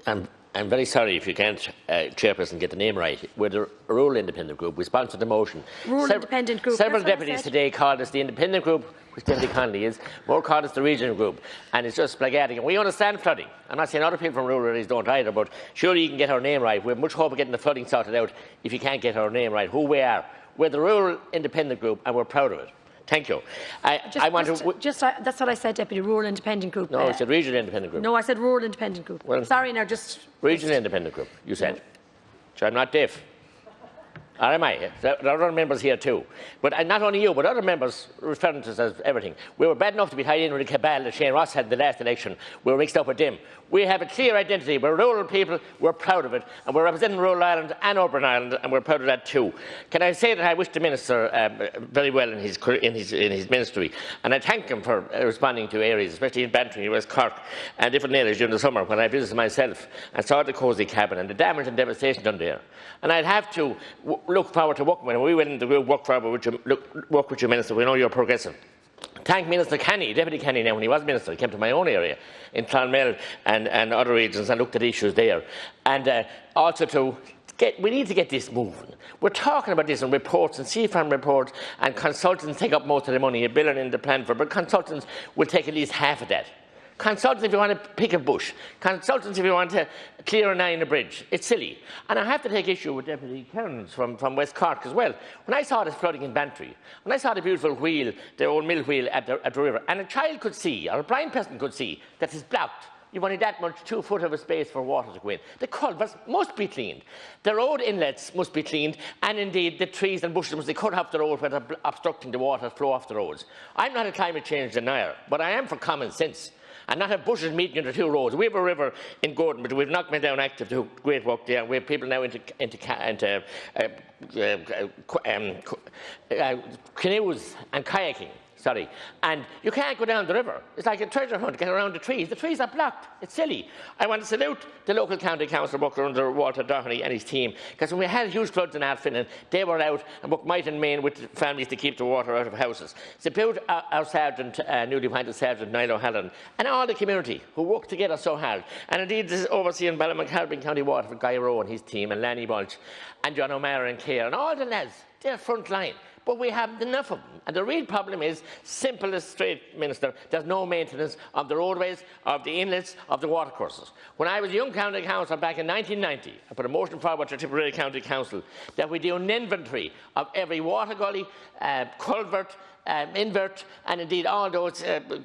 I'm very sorry if you can't, Chairperson, get the name right. We're the Rural Independent Group. We sponsored the motion. Rural Independent Group. Several deputies today called us the Independent Group, which Deputy Connolly is. More called us the Regional Group. And it's just splagatic. And we understand flooding. I'm not saying other people from rural areas don't either, but surely you can get our name right. We have much hope of getting the flooding sorted out if you can't get our name right, who we are. We're the Rural Independent Group, and we're proud of it. Thank you. That's what I said, Deputy. Rural Independent Group. No, I said Regional Independent Group. No, I said Rural Independent Group. Well, sorry, now just... Regional Independent Group, you said. So I'm not deaf. Or am I? There are other members here too. But not only you, but other members referring to us as everything. We were bad enough to be tied in with the cabal that Shane Ross had in the last election. We were mixed up with them. We have a clear identity. We're rural people. We're proud of it. And we're representing rural Ireland and urban Ireland, and we're proud of that too. Can I say that I wish the Minister very well in his ministry, and I thank him for responding to areas, especially in Bantry, West Cork, and different areas during the summer when I visited myself and saw the cosy cabin and the damage and devastation done there. And I'd have to look forward to working with him. We went into the group, work with you, Minister. We know you're progressive. Thank Minister Kenny, Deputy Kenny now, when he was Minister, he came to my own area in Clonmel and other regions and looked at issues there. And also we need to get this moving. We're talking about this in reports and CFAM reports, and consultants take up most of the money, $1 billion in the plan for, but consultants will take at least half of that. Consultants if you want to pick a bush. Consultants if you want to clear an eye in a bridge. It's silly. And I have to take issue with Deputy Kearns from West Cork as well. When I saw this flooding in Bantry, when I saw the beautiful wheel, the old mill wheel at the river, and a child could see, or a blind person could see, that it's blocked. You've only that much 2 foot of a space for water to go in. The culverts must be cleaned. The road inlets must be cleaned, and indeed the trees and bushes must be cut off the road where they're obstructing the water flow off the roads. I'm not a climate change denier, but I am for common sense. And not have bushes meeting under 2 roads. We have a river in Gordon, but we've not been down active to do great work there. We have people now into canoes and kayaking. And you can't go down the river. It's like a treasure hunt to get around the trees. The trees are blocked. It's silly. I want to salute the local county council worker under Walter Doherty and his team, because when we had huge floods in Athlone, they were out and worked might and main with families to keep the water out of houses. Salute our sergeant, newly appointed Sergeant Niall O'Halloran, and all the community who worked together so hard. And indeed, this is overseeing Ballymoncarbery County Water for Guy Rowe and his team, and Lanny Balch, and John O'Mara and Clare, and all the lads. They're front line. But we have enough of them. And the real problem is, simple as straight, Minister, there's no maintenance of the roadways, of the inlets, of the watercourses. When I was a young county councillor back in 1990, I put a motion forward to Tipperary County Council that we do an inventory of every water gully, culvert, invert, and indeed all those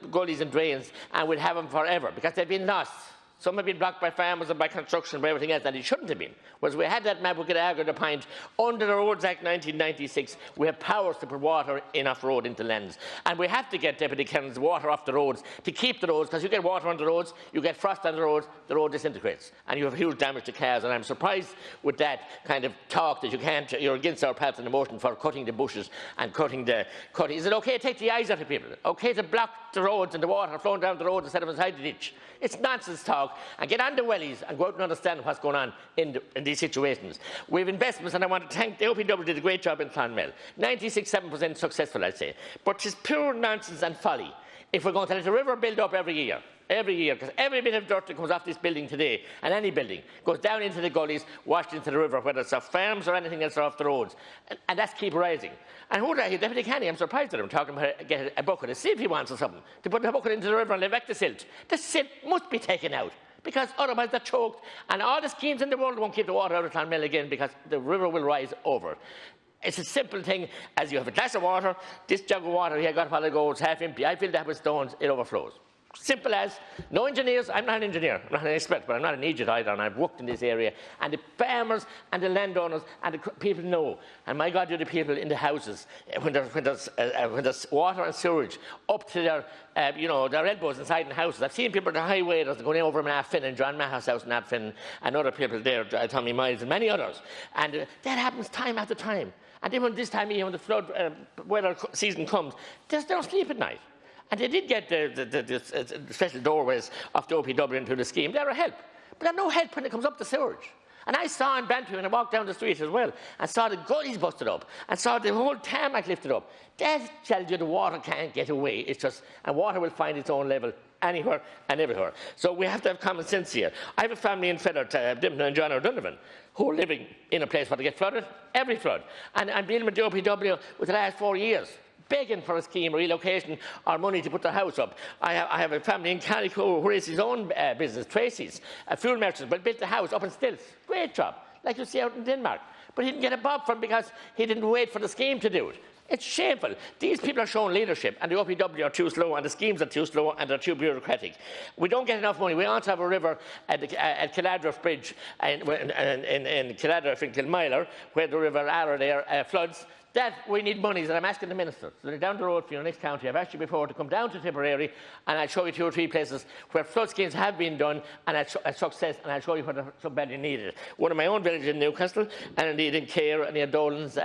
gullies and drains, and we'd have them forever, because they've been lost. Some have been blocked by farmers and by construction and by everything else, and it shouldn't have been. Whereas we had that map, we could argue the point. Under the Roads Act 1996, we have powers to put water in off road into lands. And we have to get, Deputy Kearns, water off the roads to keep the roads, because you get water on the roads, you get frost on the road disintegrates, and you have huge damage to cars. And I'm surprised with that kind of talk that you're against our path and the motion for cutting the bushes and cutting. Is it okay to take the eyes out of people? Okay to block the roads and the water flowing down the road instead of inside the ditch? It's nonsense talk. And get on the wellies and go out and understand what's going on in these situations. We have investments, and I want to thank the OPW did a great job in Clonmel. 96.7% successful, I'd say. But it's pure nonsense and folly if we're going to let the river build up every year, because every bit of dirt that comes off this building today, and any building, goes down into the gullies, washed into the river, whether it's off farms or anything else or off the roads. And that's keep rising. And who are you, Deputy Kenny? I'm surprised at him talking about get a bucket, a sieve he wants or something, to put the bucket into the river and let back the silt. The silt must be taken out, because otherwise they're choked, and all the schemes in the world won't keep the water out of Clonmel again, because the river will rise over. It's a simple thing, as you have a glass of water, this jug of water here got a while ago, it's half empty, I fill that with stones, it overflows. Simple as. No engineers. I'm not an engineer, I'm not an expert, but I'm not an idiot either, and I've worked in this area. And the farmers and the landowners and the people know. And my God, you're the people in the houses when there's water and sewage up to their their elbows inside the houses. I've seen people at the highway that's going over in Athlone and John Maha's house in Athlone, and other people there, Tommy Miles and many others. And that happens time after time. And then when this time of year, when the flood weather season comes, there's no sleep at night. And they did get the special doorways off the OPW into the scheme. They're a help. But they're no help when it comes up the sewage. And I saw in Bantry when I walked down the street as well, and saw the gullies busted up, and saw the whole tarmac lifted up. That tells you the water can't get away. It's just, and water will find its own level anywhere and everywhere. So we have to have common sense here. I have a family in Feather, Dimpton and John O'Donovan, who are living in a place where they get flooded, every flood. And I'm dealing with the OPW with the last 4 years, begging for a scheme, relocation, or money to put their house up. I have a family in Calico who has his own business, Tracy's, a fuel merchant, but built the house up in stilts. Great job, like you see out in Denmark. But he didn't get a bob from because he didn't wait for the scheme to do it. It's shameful. These people are showing leadership, and the OPW are too slow, and the schemes are too slow, and they're too bureaucratic. We don't get enough money. We also have a river at Killadriff Bridge in Killadriff in Kilmyler, where the River Arra there floods. That we need money, and I'm asking the Minister, so they're down the road for your next county. I've asked you before to come down to Tipperary, and I'll show you 2 or 3 places where flood schemes have been done and a success, and I'll show you where they're so badly needed. One of my own villages in Newcastle, and indeed in Cahir and near Dolan's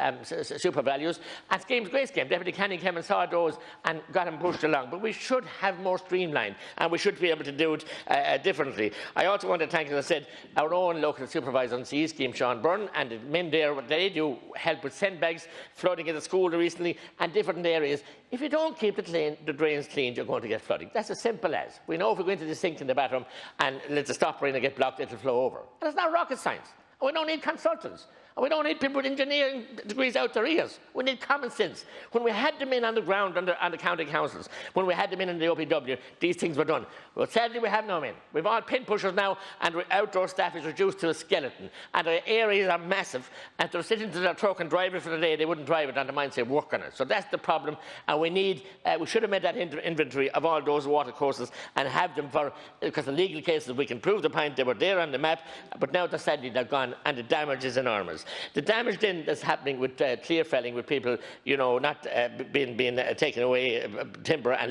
super values, and schemes, great scheme. Deputy Canning came and saw those and got them pushed along. But we should have more streamlined, and we should be able to do it differently. I also want to thank, as I said, our own local supervisor on CE scheme, Sean Byrne, and the men there. They do help with sandbags, flooding in the school recently, and different areas. If you don't keep the drains clean, you're going to get flooding. That's as simple as. We know if we go into the sink in the bathroom and let the stopper in and get blocked, it'll flow over. And it's not rocket science. And we don't need consultants. And we don't need people with engineering degrees out their ears. We need common sense. When we had them in on the ground on the county councils, when we had them in the OPW, these things were done. Well, sadly, we have no men. We've all pin pushers now, and outdoor staff is reduced to a skeleton. And our areas are massive. And if they're sitting to their truck and drive it for the day, they wouldn't drive it on the mind say work on it. So that's the problem. And we need, we should have made that inventory of all those water courses and have them for, because in legal cases we can prove the point they were there on the map, but now sadly they're gone, and the damage is enormous. The damage then that's happening with clear felling, with people, you know, not being taking away timber and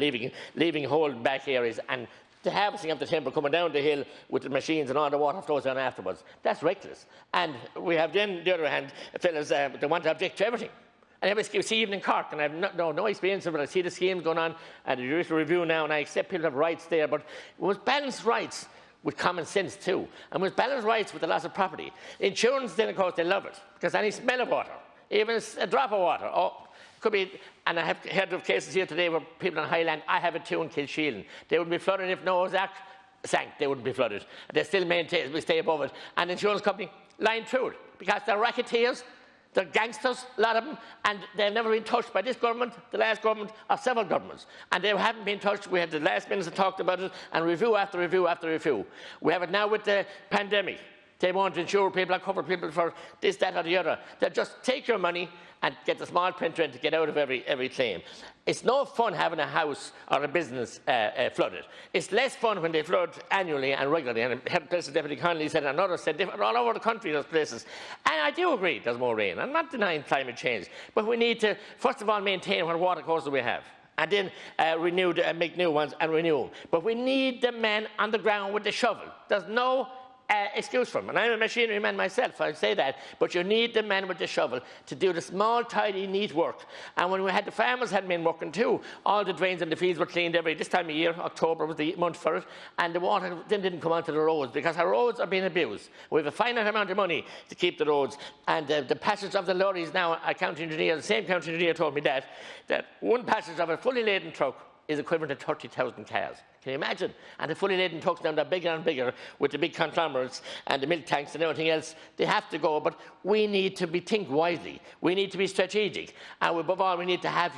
leaving whole back areas, and the harvesting of the timber coming down the hill with the machines and all the water flows down afterwards. That's reckless. And we have then, on the other hand, fellas they want to object to everything. And everybody see even in Cork, and I have no experience of it. I see the schemes going on, and the judicial review now, and I accept people have rights there, but it was balanced rights with common sense too, and with balanced rights with the loss of property. Insurance then, of course, they love it, because any smell of water, even a drop of water, could be, and I have heard of cases here today where people on Highland, I have it too in Kilsheelan, they would be flooded if Noah's Ark sank, they wouldn't be flooded. They still maintain, we stay above it, and the insurance company lying through it, because they're racketeers, they're gangsters, a lot of them, and they've never been touched by this government, the last government, or several governments. And they haven't been touched. We had the last minister talked about it, and review after review after review. We have it now with the pandemic. They want to insure people and cover people for this, that, or the other. They just take your money and get the small print in to get out of every claim. It's no fun having a house or a business flooded. It's less fun when they flood annually and regularly. And places Deputy Connolly said, and others said, all over the country there's places. And I do agree there's more rain. I'm not denying climate change. But we need to, first of all, maintain what water courses we have. And then make new ones and renew them. But we need the men on the ground with the shovel. There's no excuse for them. And I'm a machinery man myself, I say that, but you need the men with the shovel to do the small, tidy, neat work. And when we had the farmers had been working too, all the drains and the fields were cleaned this time of year. October was the month for it, and the water then didn't come onto the roads because our roads are being abused. We have a finite amount of money to keep the roads, and the passage of the lorries now, a county engineer, the same county engineer told me that one passage of a fully laden truck is equivalent to 30,000 cars. Can you imagine? And the fully laden trucks now, they're bigger and bigger with the big conglomerates and the milk tanks and everything else. They have to go, but we need to think wisely. We need to be strategic. And above all, we need to have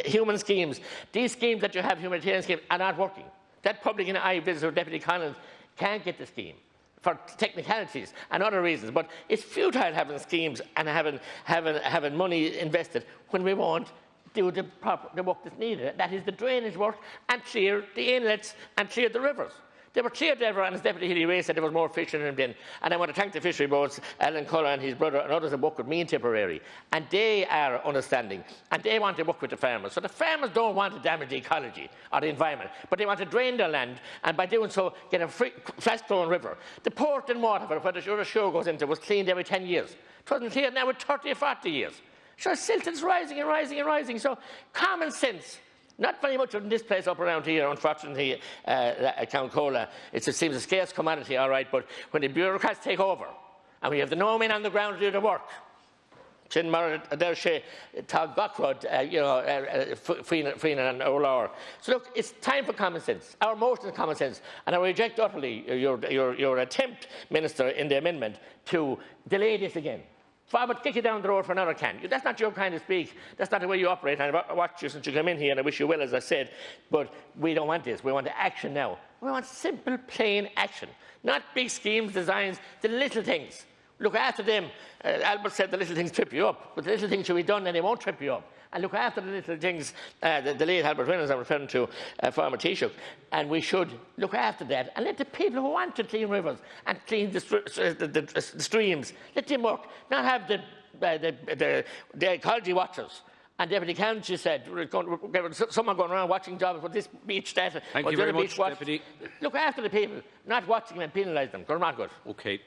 human schemes. These schemes that you have, humanitarian schemes, are not working. That public and I visit with Deputy Collins can't get the scheme for technicalities and other reasons. But it's futile having schemes and having money invested when we won't do the work that's needed. That is the drainage work, and clear the inlets and clear the rivers. They were cleared ever, and as Deputy Hilly Ray said, there was more fishing than been. And I want to thank the fishery boards, Alan Cullen and his brother, and others that work with me in Tipperary. And they are understanding, and they want to work with the farmers. So the farmers don't want to damage the ecology or the environment, but they want to drain their land, and by doing so, get a fast-flowing river. The port in Waterford, where the show goes into, was cleaned every 10 years. It wasn't cleared now with 30 or 40 years. So Silton's rising and rising and rising. So common sense, not very much in this place up around here, unfortunately, Count Cola. It seems a scarce commodity, all right, but when the bureaucrats take over and we have the no men on the ground to do the work, Chin Mar Adelche, Tag Gockrod, Fianna and O'Lower. So look, it's time for common sense. Our motion is common sense, and I reject utterly your attempt, Minister, in the amendment to delay this again. I would kick you down the road for another can. That's not your kind of speak. That's not the way you operate. And I watched you since you came in here, and I wish you well, as I said. But we don't want this. We want action now. We want simple, plain action. Not big schemes, designs, the little things. Look after them. Albert said the little things trip you up, but the little things should be done and they won't trip you up. And look after the little things, the late Albert Reynolds, I'm referring to former Taoiseach, and we should look after that and let the people who want to clean rivers and clean the streams, let them work, not have the ecology watchers. And Deputy County said, someone going around watching jobs with this beach, that, Thank you very much, Deputy. Look after the people, not watching them and penalise them. They're not good. Okay.